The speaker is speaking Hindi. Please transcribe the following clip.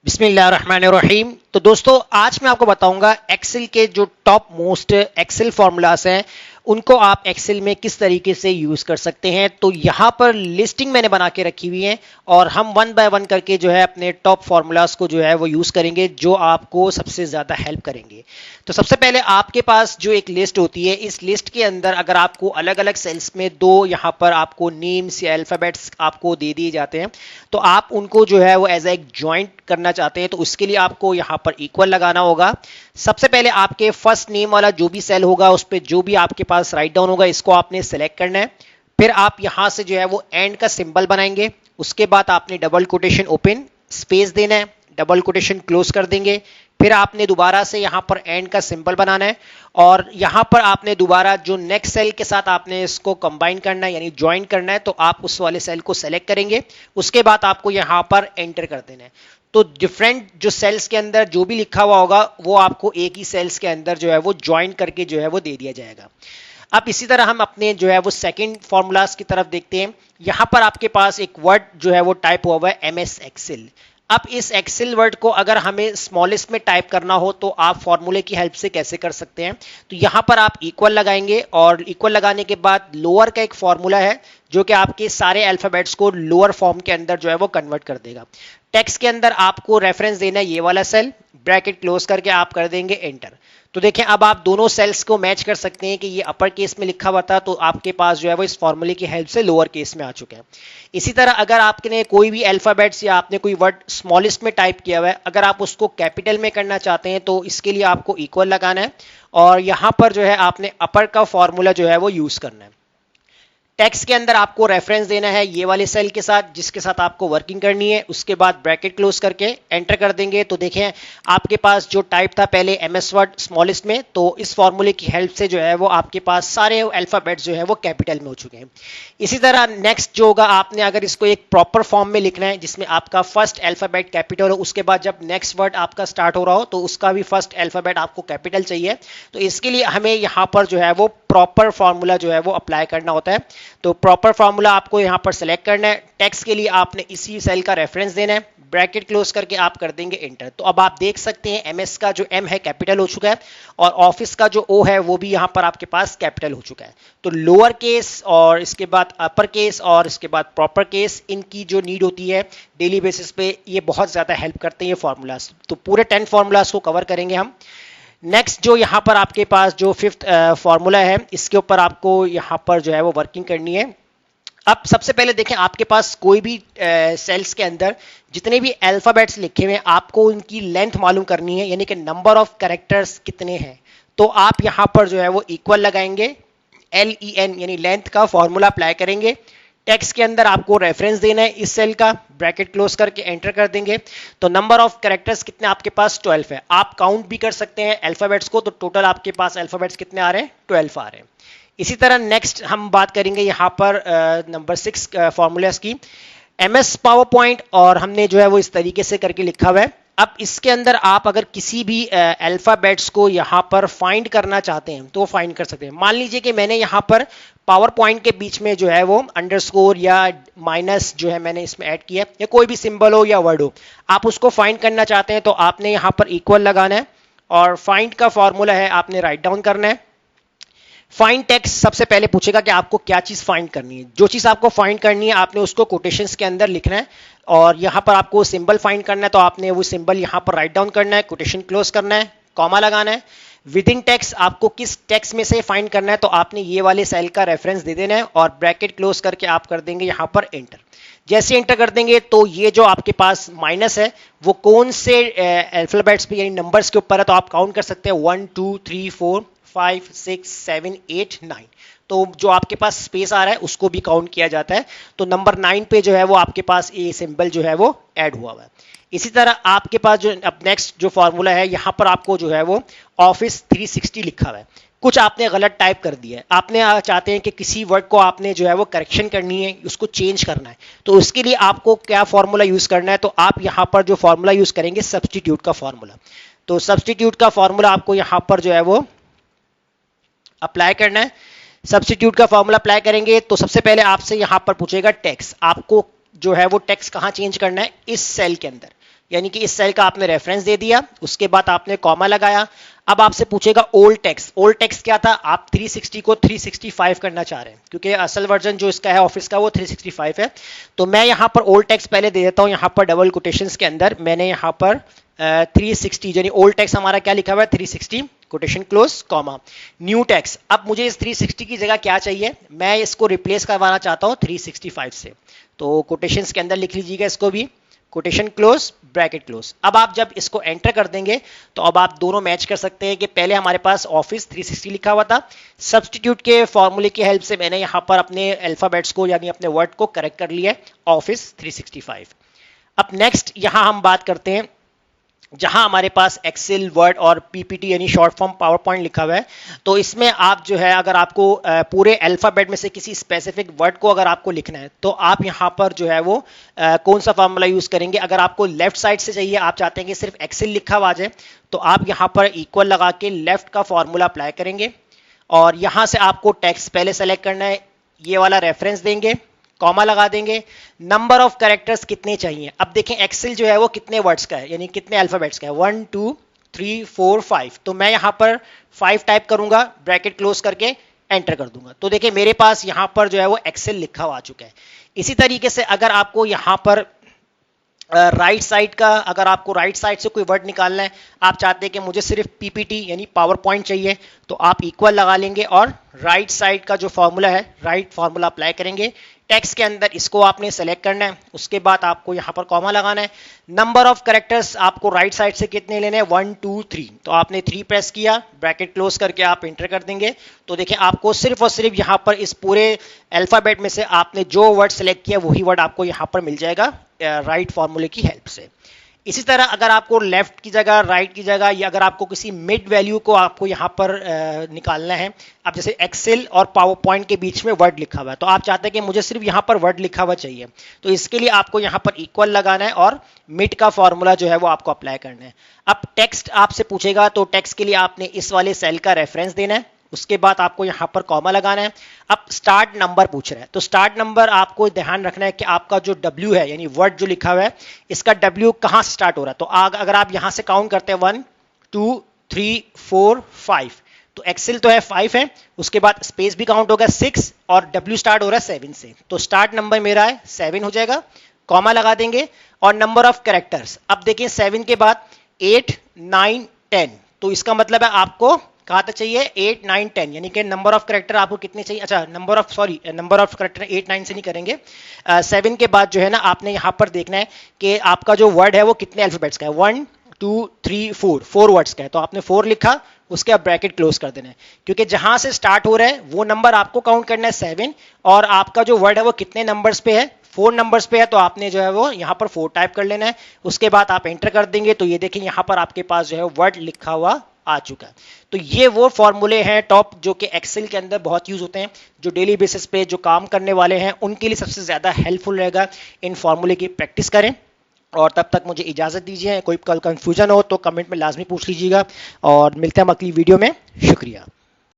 बिस्मिल्लाहिर्रहमानिर्रहीम। तो दोस्तों आज मैं आपको बताऊंगा एक्सेल के जो टॉप मोस्ट एक्सेल फॉर्मूलाज हैं उनको आप एक्सेल में किस तरीके से यूज कर सकते हैं। तो यहाँ पर लिस्टिंग मैंने बना के रखी हुई है और हम वन बाय वन करके जो है अपने टॉप फॉर्मूलाज को जो है वो यूज करेंगे जो आपको सबसे ज्यादा हेल्प करेंगे। तो सबसे पहले आपके पास जो एक लिस्ट होती है, इस लिस्ट के अंदर अगर आपको अलग अलग सेल्स में दो यहाँ पर आपको नेम्स या अल्फाबेट्स आपको दे दिए जाते हैं तो आप उनको जो है वो एज एक ज्वाइंट करना चाहते हैं तो उसके लिए आपको यहाँ पर इक्वल लगाना होगा। सबसे पहले आपके फर्स्ट नेम वाला जो भी सेल होगा उस पर जो भी आपके पास राइट डाउन होगा इसको आपने सेलेक्ट करना है। फिर आप यहां से जो है वो एंड का सिंबल बनाएंगे। उसके बाद आपने डबल कोटेशन ओपन स्पेस देना है, डबल कोटेशन क्लोज कर देंगे। फिर आपने दोबारा से यहां पर एंड का सिंबल बनाना है और यहां पर आपने दोबारा जो नेक्स्ट सेल के साथ आपने इसको कंबाइन करना है यानी ज्वाइन करना है तो आप उस वाले सेल को सेलेक्ट करेंगे। उसके बाद आपको यहां पर एंटर कर देना है। तो डिफरेंट जो सेल्स के अंदर जो भी लिखा हुआ होगा वो आपको एक ही सेल्स के अंदर जो है वो ज्वाइन करके जो है वो दे दिया जाएगा। अब इसी तरह हम अपने जो है वो सेकंड फॉर्मूलाज की तरफ देखते हैं। यहां पर आपके पास एक वर्ड जो है वो टाइप हुआ हुआ है एमएस एक्सेल। अब इस एक्सेल वर्ड को अगर हमें स्मॉलेस्ट में टाइप करना हो तो आप फॉर्मूले की हेल्प से कैसे कर सकते हैं। तो यहां पर आप इक्वल लगाएंगे और इक्वल लगाने के बाद लोअर का एक फॉर्मूला है जो कि आपके सारे अल्फाबेट्स को लोअर फॉर्म के अंदर जो है वो कन्वर्ट कर देगा। टेक्स्ट के अंदर आपको रेफरेंस देना है ये वाला सेल, ब्रैकेट क्लोज करके आप कर देंगे एंटर। तो देखें अब आप दोनों सेल्स को मैच कर सकते हैं कि ये अपर केस में लिखा हुआ था तो आपके पास जो है वो इस फॉर्मूले की हेल्प से लोअर केस में आ चुके हैं। इसी तरह अगर आपने कोई भी अल्फाबेट्स या आपने कोई वर्ड स्मॉलेस्ट में टाइप किया हुआ है अगर आप उसको कैपिटल में करना चाहते हैं तो इसके लिए आपको इक्वल लगाना है और यहां पर जो है आपने अपर का फॉर्मूला जो है वो यूज करना है। टेक्स्ट के अंदर आपको रेफरेंस देना है ये वाले सेल के साथ जिसके साथ आपको वर्किंग करनी है। उसके बाद ब्रैकेट क्लोज करके एंटर कर देंगे। तो देखें आपके पास जो टाइप था पहले एमएस वर्ड स्मॉलेस्ट में तो इस फॉर्मूले की हेल्प से जो है वो आपके पास सारे अल्फाबेट्स जो है वो कैपिटल में हो चुके हैं। इसी तरह नेक्स्ट जो होगा आपने अगर इसको एक प्रॉपर फॉर्म में लिखना है जिसमें आपका फर्स्ट अल्फाबेट कैपिटल हो उसके बाद जब नेक्स्ट वर्ड आपका स्टार्ट हो रहा हो तो उसका भी फर्स्ट अल्फाबेट आपको कैपिटल चाहिए। तो इसके लिए हमें यहाँ पर जो है वो प्रॉपर फॉर्मूला जो है वो अप्लाई करना होता है। तो प्रॉपर फार्मूला आपको यहां पर सेलेक्ट करना है। टेक्स्ट के लिए आपने इसी सेल का रेफरेंस देना है, ब्रैकेट क्लोज करके आप कर देंगे एंटर। तो अब आप देख सकते हैं एमएस का जो एम है कैपिटल हो चुका है और ऑफिस का जो ओ है वो भी यहां पर आपके पास कैपिटल हो चुका है। तो लोअर केस और इसके बाद अपर केस और इसके बाद प्रॉपर केस इनकी जो नीड होती है डेली बेसिस पे ये बहुत ज्यादा हेल्प करते हैं ये फॉर्मूलाज। तो पूरे 10 फॉर्मूलाज को कवर करेंगे हम। नेक्स्ट जो यहाँ पर आपके पास जो फिफ्थ फॉर्मूला है इसके ऊपर आपको यहाँ पर जो है वो वर्किंग करनी है। अब सबसे पहले देखें आपके पास कोई भी सेल्स के अंदर जितने भी अल्फाबेट्स लिखे हुए हैं आपको उनकी लेंथ मालूम करनी है यानी कि नंबर ऑफ कैरेक्टर्स कितने हैं। तो आप यहाँ पर जो है वो इक्वल लगाएंगे, LEN यानी लेंथ का फॉर्मूला अप्लाई करेंगे। टेक्स्ट के अंदर आपको रेफरेंस देना है इस सेल का, ब्रैकेट क्लोज करके एंटर कर देंगे। तो नंबर ऑफ कैरेक्टर्स कितने आपके पास 12 है। आप काउंट भी कर सकते हैं अल्फाबेट्स को तो टोटल आपके पास अल्फाबेट्स कितने आ रहे हैं 12 आ रहे हैं। इसी तरह नेक्स्ट हम बात करेंगे यहाँ पर नंबर 6 फॉर्मूलाज की। MS पावर पॉइंट और हमने जो है वो इस तरीके से करके लिखा हुआ है। अब इसके अंदर आप अगर किसी भी अल्फाबेट्स को यहाँ पर फाइंड करना चाहते हैं तो फाइंड कर सकते हैं। मान लीजिए कि मैंने यहाँ पर पावर पॉइंट के बीच में जो है वो अंडरस्कोर या माइनस जो है मैंने इसमें ऐड किया या कोई भी सिंबल हो या वर्ड हो आप उसको फाइंड करना चाहते हैं तो आपने यहाँ पर इक्वल लगाना है और फाइंड का फॉर्मूला है आपने राइट डाउन करना है। फाइंड टेक्स्ट सबसे पहले पूछेगा कि आपको क्या चीज फाइंड करनी है। जो चीज आपको फाइंड करनी है आपने उसको कोटेशंस के अंदर लिखना है और यहां पर आपको सिंबल फाइंड करना है तो आपने वो सिंबल यहां पर राइट डाउन करना है, कोटेशन क्लोज करना है, कॉमा लगाना है। विद इन टेक्स्ट आपको किस टेक्स्ट में से फाइंड करना है तो आपने ये वाले सेल का रेफरेंस दे देना है और ब्रैकेट क्लोज करके आप कर देंगे यहां पर एंटर। जैसे एंटर कर देंगे तो ये जो आपके पास माइनस है वो कौन से अल्फाबेट्स पे यानी नंबर्स के ऊपर है तो आप काउंट कर सकते हैं 1 2 3 4 5 6 7 8 9। तो जो आपके पास स्पेस आ रहा है उसको भी काउंट किया जाता है। तो नंबर 9 पे जो है वो आपके पास ये सिंबल जो है वो ऐड हुआ है। इसी तरह आपके पास जो अब नेक्स्ट जो फॉर्मूला है यहाँ पर आपको जो है वो ऑफिस 360 लिखा हुआ है। कुछ आपने गलत टाइप कर दिया है, आपने चाहते हैं कि किसी वर्ड को आपने जो है वो करेक्शन करनी है, उसको चेंज करना है तो उसके लिए आपको क्या फॉर्मूला यूज करना है तो आप यहाँ पर जो फॉर्मूला यूज करेंगे सब्स्टिट्यूट का फॉर्मूला। तो सब्स्टिट्यूट का फॉर्मूला आपको यहाँ पर जो है वो अप्लाई करना है। सब्स्टिट्यूट का फॉर्मूला अप्लाई करेंगे तो सबसे पहले आपसे यहां पर पूछेगा टेक्स्ट, आपको जो है वो टेक्स्ट कहां चेंज करना है इस सेल के अंदर। यानी कि इस सेल का आपने रेफरेंस दे दिया, उसके बाद आपने कॉमा लगाया। अब आपसे पूछेगा ओल्ड टेक्स्ट। ओल्ड टेक्स्ट क्या था, आप 360 को 365 करना चाह रहे हैं, क्योंकि असल वर्जन जो इसका है ऑफिस का वो 365 है। तो मैं यहाँ पर ओल्ड टेक्स्ट पहले दे देता हूँ, यहाँ पर डबल कोटेशंस के अंदर मैंने यहाँ पर 360 यानी ओल्ड टेक्स्ट हमारा क्या लिखा हुआ है 360 quotation close comma new text. अब मुझे इस 360 की जगह क्या चाहिए, मैं इसको रिप्लेस करवाना चाहता हूँ 365 से। तो कोटेशंस के अंदर लिख लीजिएगा इसको भी, कोटेशन क्लोज ब्रैकेट क्लोज। अब आप जब इसको एंटर कर देंगे तो अब आप दोनों मैच कर सकते हैं कि पहले हमारे पास ऑफिस 360 लिखा हुआ था, सब्स्टिट्यूट के फॉर्मूले की हेल्प से मैंने यहाँ पर अपने अल्फाबेट्स को यानी अपने वर्ड को करेक्ट कर लिया है, ऑफिस 365। अब नेक्स्ट यहाँ हम बात करते हैं जहां हमारे पास एक्सेल, वर्ड और पीपीटी यानी शॉर्ट फॉर्म पावर पॉइंट लिखा हुआ है। तो इसमें आप जो है अगर आपको पूरे अल्फाबेट में से किसी स्पेसिफिक वर्ड को अगर आपको लिखना है तो आप यहां पर जो है वो कौन सा फॉर्मूला यूज करेंगे। अगर आपको लेफ्ट साइड से चाहिए, आप चाहते हैं कि सिर्फ एक्सेल लिखा हुआ आ जाए, तो आप यहां पर इक्वल लगा के लेफ्ट का फॉर्मूला अप्लाई करेंगे और यहां से आपको टेक्स्ट पहले सेलेक्ट करना है, ये वाला रेफरेंस देंगे, कॉमा लगा देंगे, नंबर ऑफ कैरेक्टर्स कितने चाहिए। अब देखें एक्सेल जो है वो कितने वर्ड्स का है यानी कितने अल्फाबेट्स का है, 1 2 3 4 5। तो मैं यहां पर 5 टाइप करूंगा, ब्रैकेट क्लोज करके एंटर कर दूंगा। तो देखिए मेरे पास यहां पर जो है वो एक्सेल लिखा हुआ आ चुका है। इसी तरीके से अगर आपको यहां पर राइट साइड का, अगर आपको राइट साइड से कोई वर्ड निकालना है, आप चाहते हैं कि मुझे सिर्फ पीपीटी यानी पावर पॉइंट चाहिए, तो आप इक्वल लगा लेंगे और राइट साइड का जो फॉर्मूला है राइट फॉर्मूला अप्लाई करेंगे। टेक्स्ट के अंदर इसको आपने सेलेक्ट करना है, उसके बाद आपको यहाँ पर कॉमा लगाना है। नंबर ऑफ कैरेक्टर्स आपको राइट साइड से कितने लेने हैं, 1 2 3। तो आपने 3 प्रेस किया, ब्रैकेट क्लोज करके आप एंटर कर देंगे। तो देखिए आपको सिर्फ और सिर्फ यहाँ पर इस पूरे अल्फाबेट में से आपने जो वर्ड सेलेक्ट किया वही वर्ड आपको यहाँ पर मिल जाएगा राइट फॉर्मूले की हेल्प से। इसी तरह अगर आपको लेफ्ट की जगह राइट की जगह या अगर आपको किसी मिड वैल्यू को आपको यहाँ पर निकालना है, अब जैसे एक्सेल और पावर पॉइंट के बीच में वर्ड लिखा हुआ है, तो आप चाहते हैं कि मुझे सिर्फ यहाँ पर वर्ड लिखा हुआ चाहिए, तो इसके लिए आपको यहाँ पर इक्वल लगाना है और मिड का फॉर्मूला जो है वो आपको अप्लाई करना है। अब टेक्स्ट आपसे पूछेगा तो टेक्स्ट के लिए आपने इस वाले सेल का रेफरेंस देना है, उसके बाद आपको यहां पर कॉमा लगाना है। अब स्टार्ट नंबर पूछ रहा है, तो स्टार्ट नंबर आपको ध्यान रखना है कि आपका जो W है यानी वर्ड जो लिखा हुआ है इसका W कहां से स्टार्ट हो रहा है। तो अगर आप यहां से काउंट करते हैं 1 2 3 4 5, तो एक्सेल तो है 5 है, उसके बाद स्पेस भी काउंट होगा 6 और W स्टार्ट हो रहा है 7 से, तो स्टार्ट नंबर मेरा है 7 हो जाएगा, कॉमा लगा देंगे। और नंबर ऑफ कैरेक्टर्स, अब देखिए 7 के बाद 8 9 10, तो इसका मतलब है आपको कहाँ तक चाहिए 8 9 10, यानी कि नंबर ऑफ कैरेक्टर आपको कितने चाहिए, अच्छा नंबर ऑफ कैरेक्टर 8 9 से नहीं करेंगे, 7 के बाद जो है ना आपने यहाँ पर देखना है कि आपका जो वर्ड है वो कितने अल्फाबेट्स का है, 1 2 3 4 वर्ड्स का है, तो आपने 4 लिखा, उसके बाद ब्रैकेट क्लोज कर देना है, क्योंकि जहां से स्टार्ट हो रहा है वो नंबर आपको काउंट करना है 7 और आपका जो वर्ड है वो कितने नंबर्स पे है, 4 नंबर्स पे है, तो आपने जो है वो यहाँ पर 4 टाइप कर लेना है, उसके बाद आप एंटर कर देंगे। तो ये देखिए यहाँ पर आपके पास जो है वर्ड लिखा हुआ आ चुका है। तो ये वो फॉर्मूले हैं टॉप जो कि एक्सेल के अंदर बहुत यूज होते हैं, जो डेली बेसिस पे जो काम करने वाले हैं उनके लिए सबसे ज्यादा हेल्पफुल रहेगा। इन फॉर्मूले की प्रैक्टिस करें और तब तक मुझे इजाजत दीजिए। कोई कल कंफ्यूजन हो तो कमेंट में लाजमी पूछ लीजिएगा और मिलते हैं हम अगली वीडियो में। शुक्रिया।